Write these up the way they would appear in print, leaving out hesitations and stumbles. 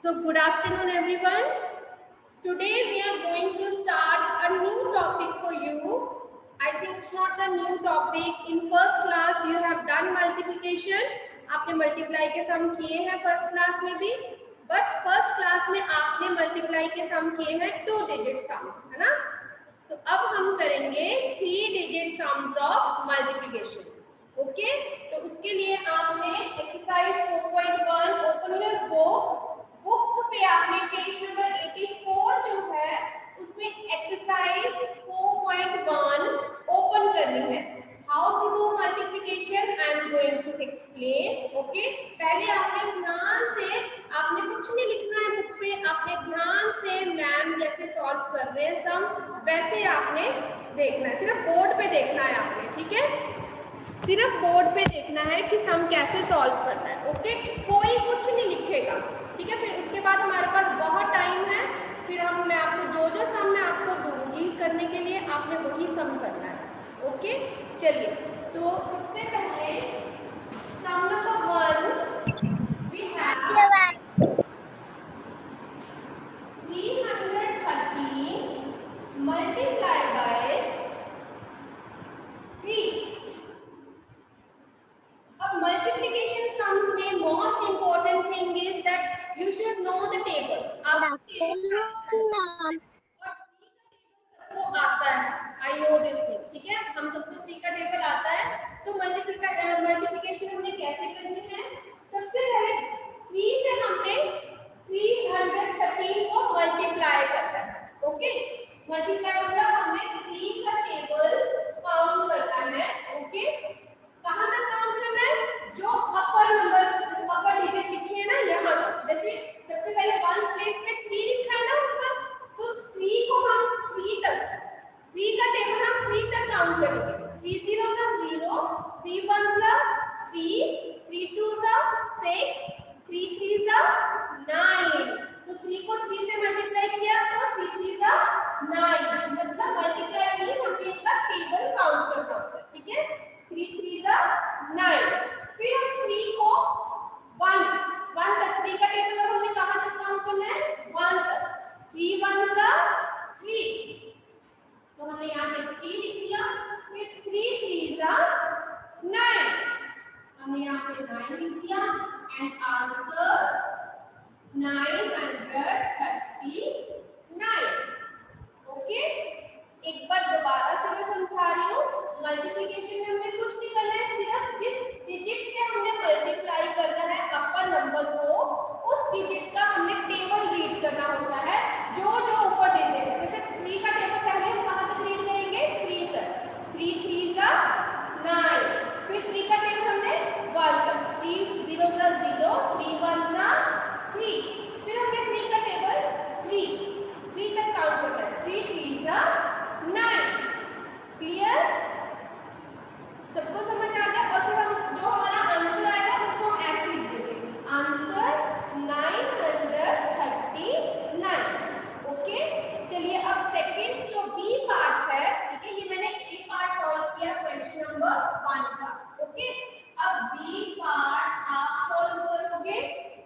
So good afternoon everyone. Today we are going to start a new topic for you. I think it's not a new topic. In first class you have done multiplication. आपने multiply के sum किए हैं first class में भी. But first class में आपने multiply के sum किए हैं 2 digit sums, है ना? तो अब हम करेंगे 3 digit sums of multiplication. Okay तो उसके लिए आपने एक्सरसाइज 4.1 ओपन योर बुक पे आपने पेज नंबर 84 जो है उसमें एक्सरसाइज 4.1 ओपन करनी है. How to do multiplication I am going to explain. Okay पहले आपने ध्यान से, आपने कुछ नहीं लिखना है बुक पे, आपने ध्यान से मैम जैसे सॉल्व कर रहे हैं सम वैसे आपने देखना है, सिर्फ बोर्ड पे देखना है आपने. ठीक है, सिर्फ बोर्ड पे देखना है कि सम कैसे सॉल्व करना है. ओके कोई कुछ नहीं लिखेगा. ठीक है, फिर उसके बाद हमारे पास बहुत टाइम है. फिर मैं आपको जो सम मैं आपको दूंगी करने के लिए आपने वही सम करना है. ओके चलिए, तो सबसे पहले sum number 1 we have 313 multiply by 3. अब मल्टीप्लिकेशन सम्स में most important thing is that you should know the tables. आपको आता है, आई नो दिस थिंग. ठीक है, हम सबको 3 का टेबल आता है. तो मल्टीप्लिकेशन हमने कैसे करनी है? सबसे पहले 3 से हमने 313 को मल्टीप्लाई करना है. ओके मल्टीप्लाई मतलब हमने 3 का टेबल काउंट करना है. ओके कहां तक काउंट करना है? जो अपर नंबर अपर डिजिट लिखी है ना यहां तक. जैसे सबसे पहले वन प्लेस पे 3 लिखा है ना ऊपर, तो 3 को हम 3 तक, 3 का टेबल हम 3 तक काउंट करेंगे. 3 0 0, 3 1 3, 3 2 6, 3 3 9. तो 3 को 3 से मल्टीप्लाई किया तो 3 3 9. मतलब मल्टीप्लाई मींस हमने इसका टेबल काउंट करना होता है. ठीक है, 3 3 9. फिर हम 3 को 1 तक, 3 का टेबल हमने कहां तक काउंट करना है? 1 तक. 3 1 3, तो हमने यहाँ पे 3 लिख दिया. फिर 3 3 9, हमने यहाँ पे 9 लिख दिया. And answer 939. ओके एक बार दोबारा से मैं समझा रही हूँ. मल्टीप्लिकेशन में हमने कुछ नहीं करना है, सिर्फ जिस डिजिट से हमने मल्टीप्लाई करना है अपर नंबर को, उस डिजिट का हमने टेबल रीड करना होता है. जो ऊपर डिजिट है, जैसे 3 का टेबल पहले हम कहां तक रीड करेंगे? 3 तक. 3 3 9. फिर 3 का टेबल हमने 1 तक. 3 0 0, 3 1 3. फिर हमने 3 का टेबल 3 तक काउंट करना है. 3 3 9. क्लियर? सबको समझ आ गया? और फिर हम जो हमारा आंसर आएगा उसको हम ऐसे लिख देंगे, आंसर 939. ओके चलिए अब सेकंड जो बी पार्ट है. ठीक है, ये मैंने ए पार्ट सॉल्व किया क्वेश्चन नंबर 1 का. ओके अब बी पार्ट आप सॉल्व करोगे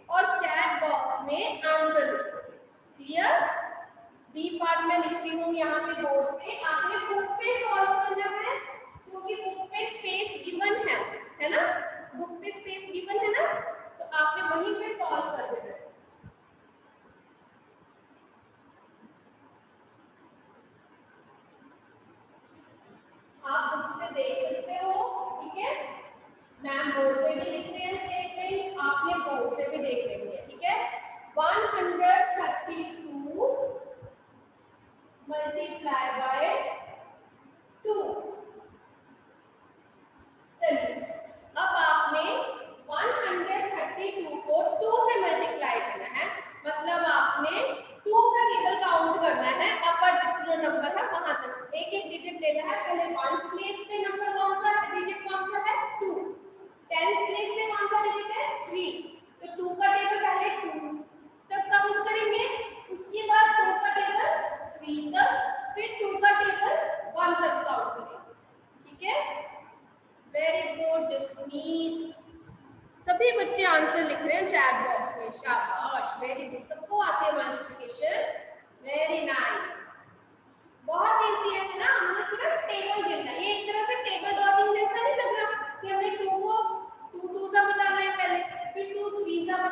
और चैट बॉक्स में आंसर लिखोगे. क्लियर? बी पार्ट में लिख रही हूँ यहाँ पे बोर्ड पे. आपने बुक पे सॉल्व करना है क्योंकि बुक पे स्पेस गिवन है ना? बुक पे स्पेस गिवन है ना, तो आपने वहीं पे सॉल्व कर देना है. आप बुक से देख सकते हो. ठीक है, मैम बोर्ड पे भी लिख रहे हैं स्टेटमेंट, आपने बोर्ड से भी देख लेंगे. ठीक है, 132 मल्टीप्लाई बाय 2. चलिए अब आपने 132 को 2 से मल्टीप्लाई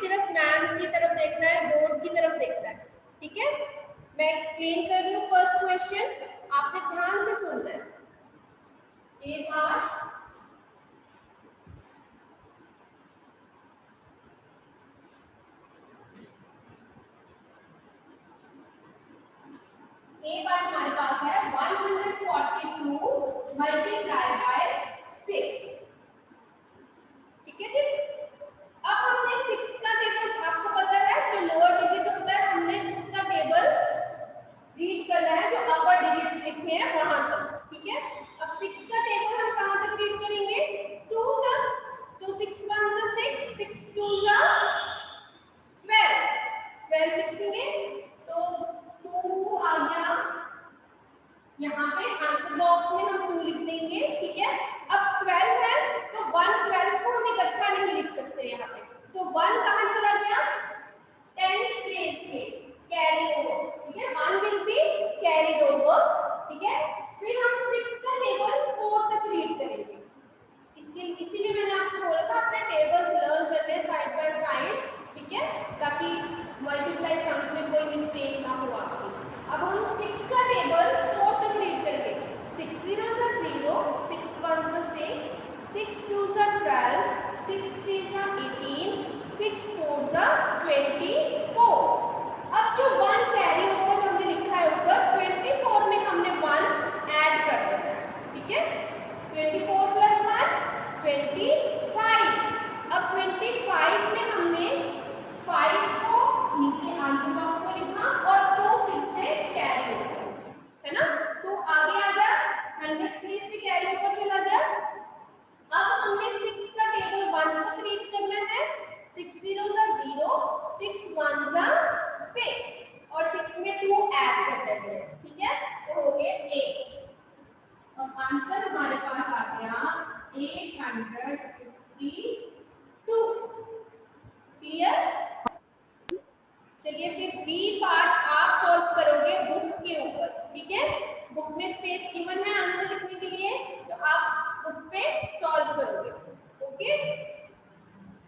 सिर्फ मैम की तरफ देखना है, बोर्ड की तरफ देखना है, ठीक है। मैं एक्सप्लेन कर रही हूँ फर्स्ट क्वेश्चन, आपने ध्यान से सुनना है। ए पार्ट हमारे पास है 142 मल्टीप्लाई बाय 6, ठीक है जी। अब हमने 6 का टेबल, आपको पता है जो लोअर डिजिट होता है हमने उसका टेबल रीड करना है, जो अपर डिजिट्स लिखे हैं वहां तक, ठीक है। अब 6 का टेबल हम कहां तक रीड करेंगे, 2 तक। तो 6 1 जा 6, 6 2 जा 12, 12 लिखेंगे तो 2 आ गया, यहाँ पे आंसर बॉक्स में हम 2 लिख देंगे, ठीक है। अब 12 है तो 1 12 को हम इकट्ठा नहीं लिख सकते यहाँ पे, तो 1 कहाँ चला गया, 10th प्लेस में कैरी ओवर, ठीक है। 1 विल बी कैरीड ओवर, ठीक है। फिर हम 6 का टेबल 4 तक रीड करेंगे, इसीलिए मैंने आपको बोला था अपने टेबल्स लर्न करने साइड बाय साइड, ठीक है, ताकि मल्टीप्लाई सम्स में कोई मिस्टेक ना हो आपकी। अब हम 6 का टेबल 4 तक रीड करेंगे, 6 0 जा 0, 6 1 जा 6, 6 2 जा 12, 6 3 जा 18, 6 4 जा 24। अब जो 1 कैरी ओवर हमने लिखा है ऊपर, 24 में हमने 1 ऐड कर देना है, ठीक है। 24 प्लस 1 25। अब 25 में हमने 5 को नीचे आंसर बॉक्स में लिखा और 2 फिर से कैरी ओवर, है ना। 2 आगे आ गया, 100 प्लेस पे कैरी ओवर चला गया। अब हमने 6 का टेबल 1 तक रीड करना है, 6 0 जा 0, 6 1 जा 6 और 6 में 2 ऐड कर देते हैं, ठीक है, तो हो गए 8 और आंसर हमारे पास आ गया 852। क्लियर। चलिए फिर बी पार्ट आप सॉल्व करोगे बुक के ऊपर, ठीक है। बुक में स्पेस गिवन है आंसर लिखने के लिए, तो आप बुक पे सॉल्व करोगे, ओके।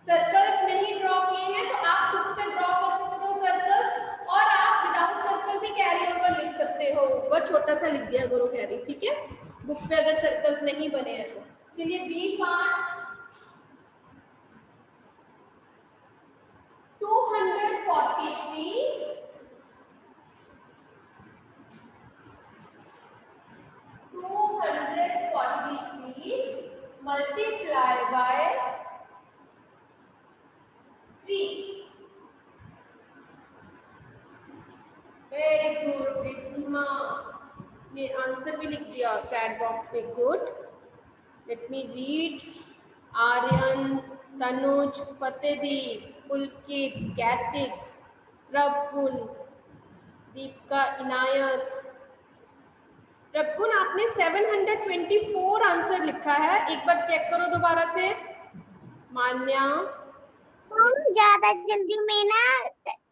सर्कल्स नहीं ड्रॉ किए हैं तो आप खुद से ड्रॉ कर सकते हो सर्कल्स, और आप विदाउट सर्कल भी कैरी ओवर लिख सकते हो, ऊपर छोटा सा लिख दिया करो कैरी, ठीक है, बुक पे अगर सर्कल्स नहीं बने हैं तो। चलिए B part 243 multiply by 3। Very good Riddhima ने आंसर भी लिख दिया चैट बॉक्स पे, good. Let me read. Aryan, Tanuj, Fatehdeep, Pulkit, Kaitik, Prabhun, Deepika, Inayat. Prabhun आपने 724 आंसर लिखा है, एक बार चेक करो दोबारा से। मान्या ज्यादा जल्दी में ना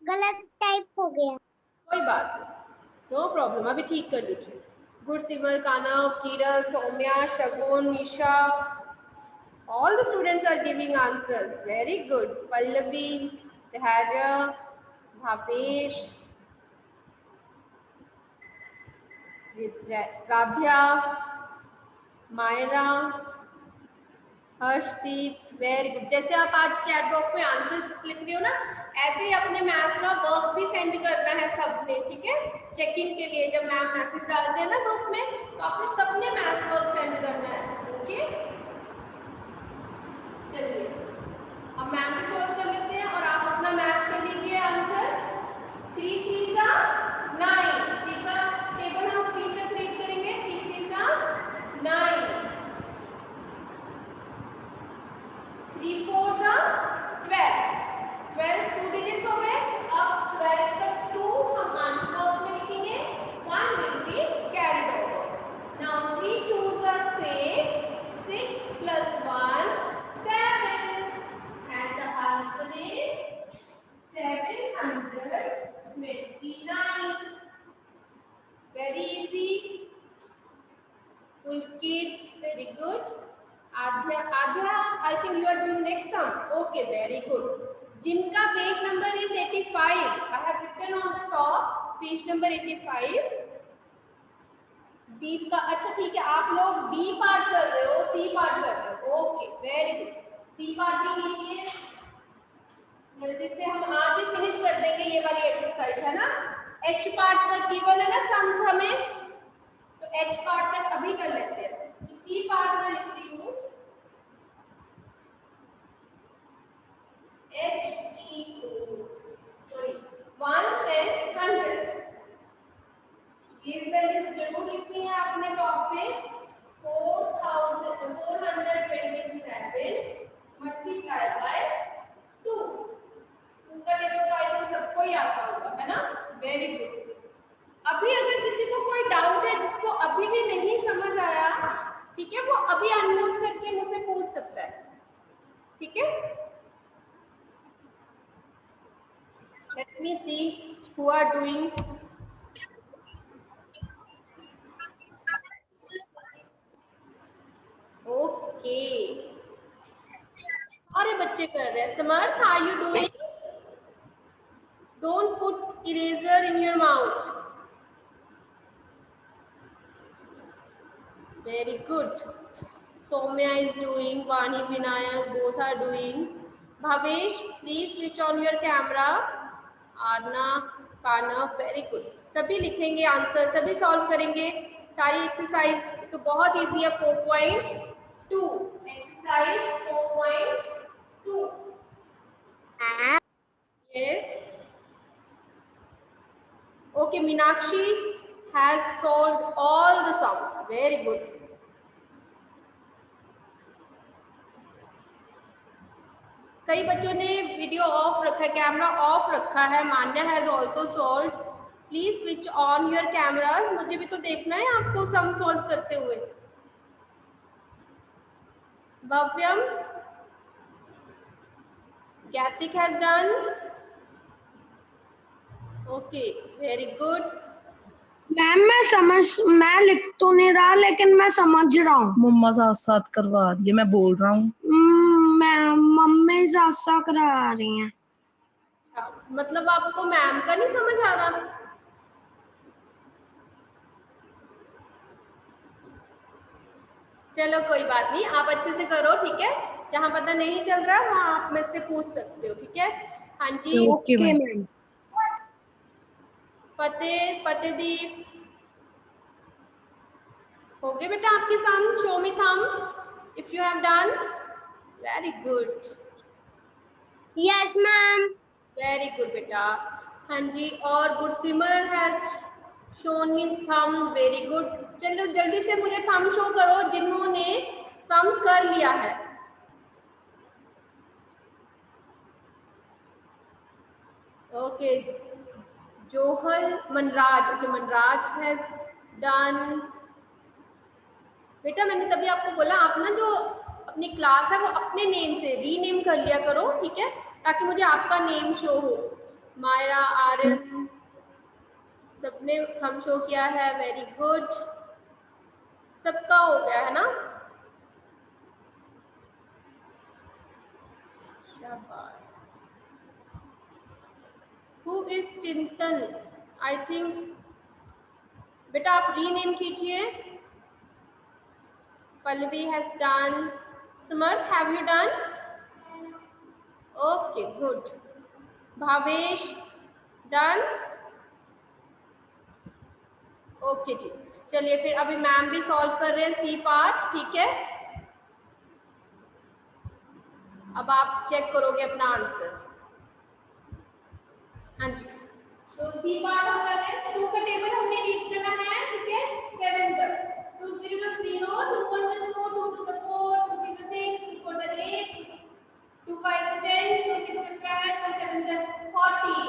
गलत टाइप हो गया, कोई बात नहीं, नो प्रॉब्लम, अभी ठीक कर लीजिए। गुरसिमर, कानव, किरण, सौम्या, शगुन, निशा, all the students are giving answers, very good। Pallavi, धैर्य, भावेश, राध्या, मायरा, हर्षदीप, वेरी गुड। जैसे आप आज चैट बॉक्स में आंसर्स लिख रहे हो ना, ऐसे ही अपने मैथ्स का वर्क भी सेंड करना है सबने, ठीक है, चेकिंग के लिए। जब मैम मैसेज डालते हैं ना ग्रुप में, तो आपने सबने मैथ्स वर्क सेंड करना है, ओके। चलिए अब मैम भी सॉल्व कर लेते हैं और आप अपना मैच कर लीजिए आंसर। 3 3 जा 9, 3 का टेबल हम 3 तक रीड करेंगे, 3 3 जा 9, 3 4 जा 12, 12 2 डिजिट्स हो गए। अब 12 का 2 हम आंसर बॉक्स में लिखेंगे, 1 will be carried over. Now 3 2 जा 6, 6 plus 1 7, and the answer is 729। very easy। Pulkit, very good। Adhya, I think you are doing next sum, okay, very good। जिनका page number is 85, I have written on the top page number 85। Deep का, अच्छा ठीक है, आप लोग D part कर रहे हो, सी पार्ट कर रहे हो, okay very good. C part भी कीजिए जल्दी से, हम आज ही फिनिश कर देंगे ये वाली एक्सरसाइज, है ना। एच पार्ट तक गिवन है ना सम्स हमें, तो एच पार्ट तक अभी कर लेते हैं। तो सी पार्ट में लिखती हूँ एच ई सॉरी 1 10 100। इस वैल्यू जरूर लिखनी है आपने टॉप पे। 4427 मल्टीप्लाई बाय 2। 2 का टेबल तो आई थिंक सबको ही आता होगा, है ना। Very good. अभी अगर किसी को कोई डाउट है, जिसको अभी भी नहीं समझ आया, ठीक है, वो अभी अनम्यूट करके मुझसे पूछ सकता है, ठीक है। Let me see who are doing. Okay, अरे बच्चे कर रहे हैं। Samarth, are you doing? Don't put eraser in your mouth. Very good. Soumya is doing, Vani, Vinayak, both are doing. Bhavesh, please switch on your camera. Arna, Kanav, very good. सभी लिखेंगे answer, सभी solve करेंगे सारी exercise. तो बहुत easy है। 4.2 exercise 4.2। Yes, okay. Meenakshi has solved all the sums. Very good. कई बच्चों ने वीडियो ऑफ रखा है, कैमरा ऑफ रखा है। Manya has also solve. Please switch on your cameras, मुझे भी तो देखना है आपको सम सॉल्व करते हुए। Bhavyam, Gaitik has done, okay very good. Ma'am मैं लिख तो नहीं रहा, लेकिन मैं समझ रहा हूँ। मम्मा साथ साथ करवा रही है, मैं बोल रहा हूँ। मम्मी साथ साथ करा रही हैं। मतलब आपको मैम का नहीं समझ आ रहा? चलो कोई बात नहीं, आप अच्छे से करो, ठीक है। जहां पता नहीं चल रहा वहां आप मुझसे पूछ सकते हो, ठीक है। हाँ जी, ओके मैम। फतेहदीप, हो गए बेटा आपके sum? Show me thumb if you have done. Very good, yes ma'am. Very good बेटा। हाँ जी, और Gursimar has shown me thumb, very good. चलो जल्दी से मुझे थंब शो करो जिन्होंने सम कर लिया है। Okay, Johal Manraj, okay Manraj has done. बेटा मैंने तभी आपको बोला, आप ना जो अपनी क्लास है वो अपने नेम से रीनेम कर लिया करो, ठीक है, ताकि मुझे आपका नेम शो हो। मायरा, आर्यन, सबने हम शो किया है, वेरी गुड। सबका हो गया है ना, शाबाश। हु इज चिंतन? आई थिंक बेटा आप रीनेम कीजिए। Pallavi has done. Samarth, have you done? Okay good. Bhavesh done? Okay जी, चलिए फिर अभी मैम भी सॉल्व कर रहे हैं सी पार्ट, ठीक है। अब आप चेक करोगे अपना आंसर। हाँ जी, तो सी पार्ट हम कर रहे हैं। 2 का टेबल हमने रीड करना है, ठीक है, 7 तक। 2 0 0, 2 1 2, 2 2 4, 2 3 6, 2 4 8, 2 5 10, 2 6 12, 2 7 14।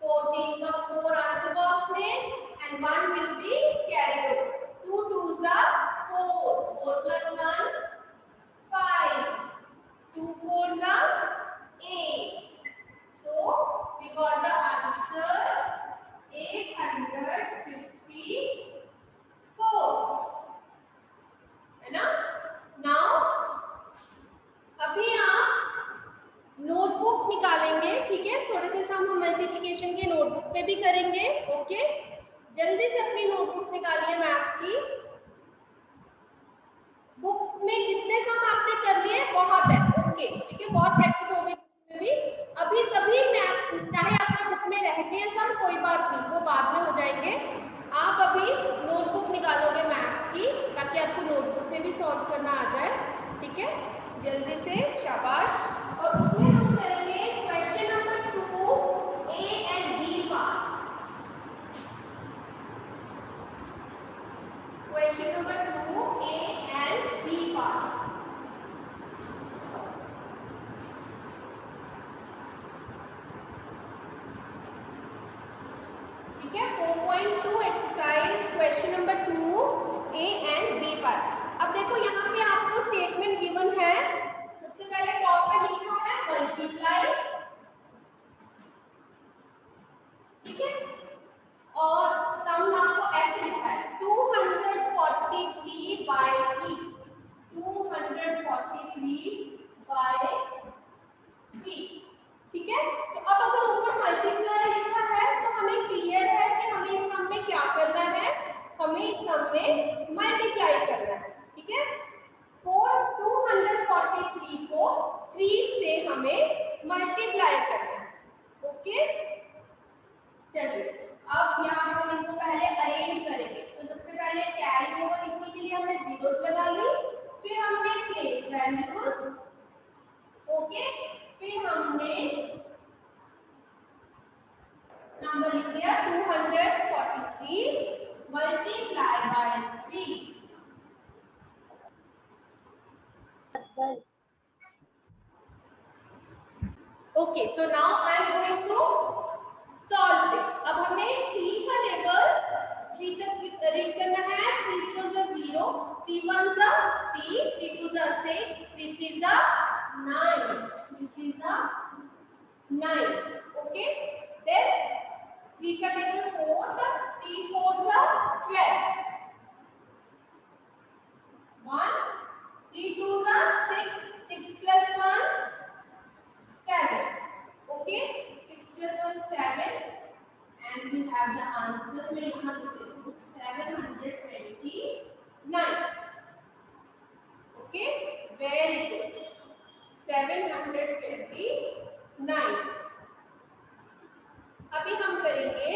14 का 4 आंसर बॉक्स में and 1 will be carried over. 2 2s are 4. 4 plus 1 5. 2 4s are 8. So we got the answer 854, है ना। Now अभी आप नोटबुक निकालेंगे। थोड़े से सम हम मल्टीप्लिकेशन के नोटबुक पे भी करेंगे। ओके, जल्दी से अपनी नोटबुक्स निकालिए मैथ्स की। बुक में जितने सम आपने कर लिए बहुत है। ओके, ठीक है, बहुत प्रैक्टिस हो गई में भी। अभी सभी मैथ चाहे आपका बुक में रहते हैं सम, कोई बात नहीं, वो बाद में हो जाएंगे। आप अभी नोटबुक निकालोगे मैथ्स की, ताकि आपको नोटबुक में भी सॉल्व करना आ जाए। ठीक है, जल्दी से, शाबाश। और उसमें हम करेंगे question number 2 A and B part. Question number 2 A and B part. ठीक है, 4.2 exercise question number 2 A and B part. अब देखो यहाँ पे आपको स्टेटमेंट गिवन है। सबसे पहले टॉप पे लिखा है मल्टीप्लाई, ठीक है, और सम आपको ऐसे लिखा है 243 बाय 3, 243 बाय 3। ठीक है, तो अब अगर ऊपर मल्टीप्लाई लिखा है तो हमें क्लियर है कि हमें इस सम में क्या करना है, हमें इस सम में मल्टीप्लाई करना है। ठीक है, 243 को 3 से हमें मल्टीप्लाई करना है। ओके, चलिए अब यहाँ पर हम इनको पहले अरेंज करेंगे। तो सबसे पहले कैरी ओवर इक्वल के लिए हमने जीरोस लगा ली, फिर हमने प्लेस वैल्यूज, ओके, फिर हमने नंबर लिख दिया 243 multiply by 3। Okay, so now I am going to solve it. अब हमने 3 का टेबल 3 तक रीड करना है। 3 0 0, 3 1 3, 3 2 6, 3 3 9, 3 3 9। ओके, देन 3 का टेबल 4 तक, 3 4 12, 1, 3 2 6, 6 plus 1 7. Okay, 6 plus 1 7, and we have the answer. मैं यहाँ पे देखूँ 729. Okay, very good. 729. अभी हम करेंगे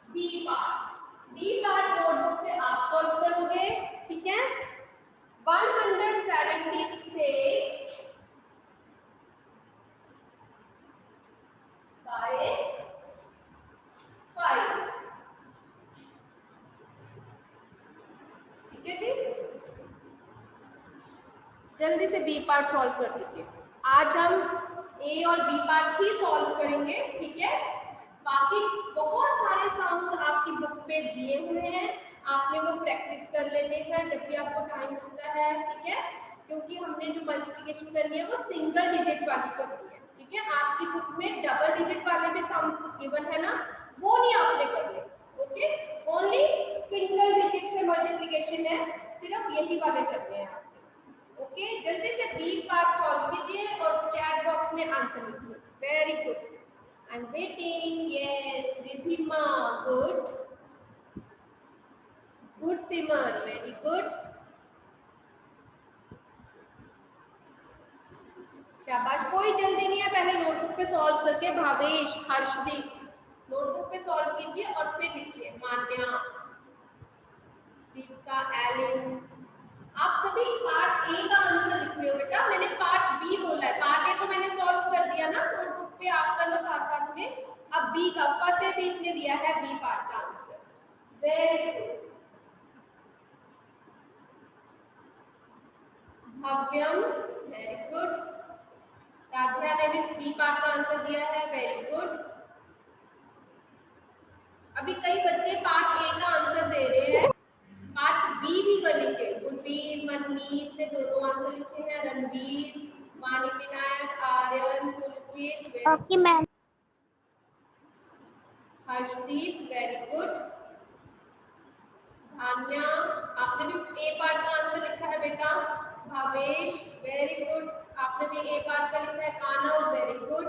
B part. B part notebook में आप सॉल्व करोगे। ठीक है, 176 by 5। ठीक है जी, जल्दी से बी पार्ट सॉल्व कर दीजिए। आज हम ए और बी पार्ट ही सॉल्व करेंगे। ठीक है, बाकी बहुत सारे सम्स आपकी बुक पे दिए हुए हैं, आपने वो प्रैक्टिस कर लेने हैं जब भी आपको टाइम मिलता है। ठीक है, क्योंकि हमने जो मल्टीप्लिकेशन करनी है वो सिंगल डिजिट वाली करनी है। ठीक है, आपकी बुक में डबल डिजिट वाले भी सम्स गिवन है ना, वो नहीं आपने करने। ओके, ओनली सिंगल डिजिट से मल्टीप्लिकेशन है, सिर्फ यही वाले करने हैं आपने। ओके, जल्दी से बी पार्ट सॉल्व कीजिए और चैट बॉक्स में आंसर लिखिए। Very good, I am waiting. Yes Ridhima, good good. Simar, very good, शाबाश। कोई जल्दी नहीं है, पहले नोटबुक पे सॉल्व करके भावेश, हर्षदीप नोटबुक पे सॉल्व कीजिए और फिर लिखिए। मान्या, दीपिका, एलिन, आप सभी पार्ट ए का आंसर लिख रहे हो बेटा। मैंने पार्ट बी बोला है, पार्ट ए तो मैंने सॉल्व कर दिया ना, नोटबुक पे आप कर लो साथ साथ में। अब बी का फतेहदीप ने दिया है बी पार्ट का answer. Very good. Bhavyam, very good. Radhya ने भी बी पार्ट का आंसर दिया है, वेरी गुड। अभी कई बच्चे पार्ट ए का आंसर दे रहे हैं, पार्ट बी भी कर लीजिए। गुरवीर, मनमीत ने दोनों आंसर लिखे हैं। Ranveer, Vani Vinayak, Aryan, Pulkit, okay ma'am. Harshdeep, very good. Dhanya, आपने भी ए पार्ट का आंसर लिखा है बेटा। भावेश, वेरी गुड, आपने भी ए पार्ट का लिखा है। कानव, वेरी गुड।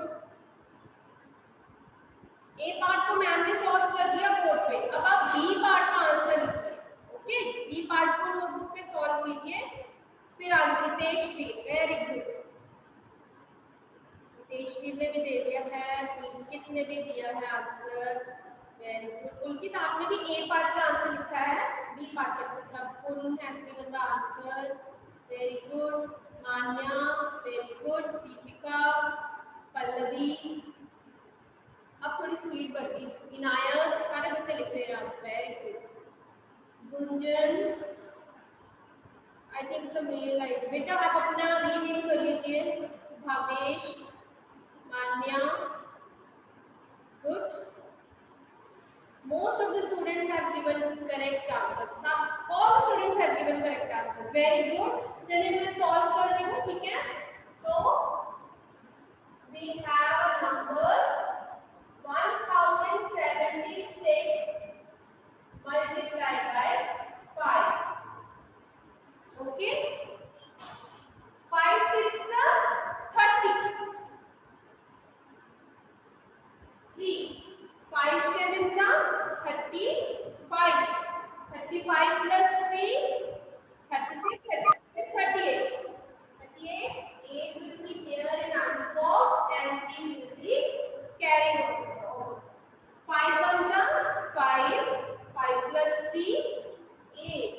ए पार्ट तो मैम ने सॉल्व कर दिया बोर्ड पे, अब आप बी पार्ट का आंसर लिखिए। ओके, बी पार्ट को नोटबुक पे सॉल्व कीजिए। फिर आंसर रितेशवीर, वेरी गुड। रितेशवीर ने भी दे दिया है, पुलकित ने भी दिया है आंसर, वेरी गुड। पुलकित आपने भी ए पार्ट का आंसर लिखा है, बी पार्ट का मतलब पूर्ण has given the answer, very good. Manya, very good. Deepika, Pallavi, अब थोड़ी स्पीड बढ़ गई। इनायत, सारे बच्चे लिख रहे हैं आप, very good. Gunjan, I think the mail ID, बेटा आप अपना रीनेम कर लीजिए। Bhavesh, Manya, good. Most of the students have given correct answer. All the students have given correct answer. Very good. चलिए मैं solve कर रही हूँ, ठीक है? So we have a number 1076 multiplied by 5. Okay? 5 6 30. 3 5 7 35. 35 plus 3 36 38. 38. 8 will be here in answer box and 3 will be carried over. 5 ones are 5. 5 plus 3 8.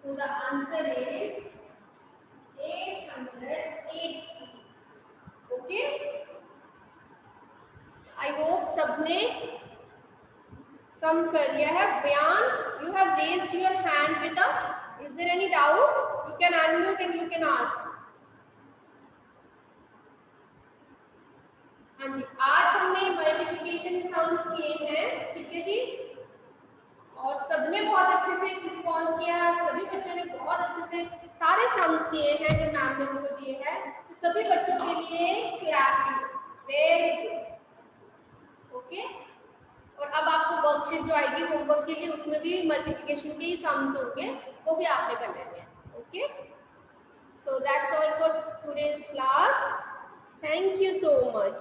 So the answer is 880. Okay? I hope सबने सम कर लिया है। बयान, you have raised your hand बेटा, is there any doubt? You can unmute and you can ask. हाँ जी, आज हमने multiplication sums किए हैं, ठीक है जी, और सबने बहुत अच्छे से रिस्पॉन्स किया है। सभी बच्चों ने बहुत अच्छे से सारे सम्स किए हैं जो मैम ने उनको दिए हैं, तो सभी बच्चों के लिए क्लैपिंग, वेरी गुड। ओके, और अब आपको वर्कशीट जो आएगी होमवर्क के लिए, उसमें भी मल्टीप्लिकेशन के ही सम्स होंगे, वो भी आपने कर लेने हैं। Okay, so that's all for today's class. Thank you so much.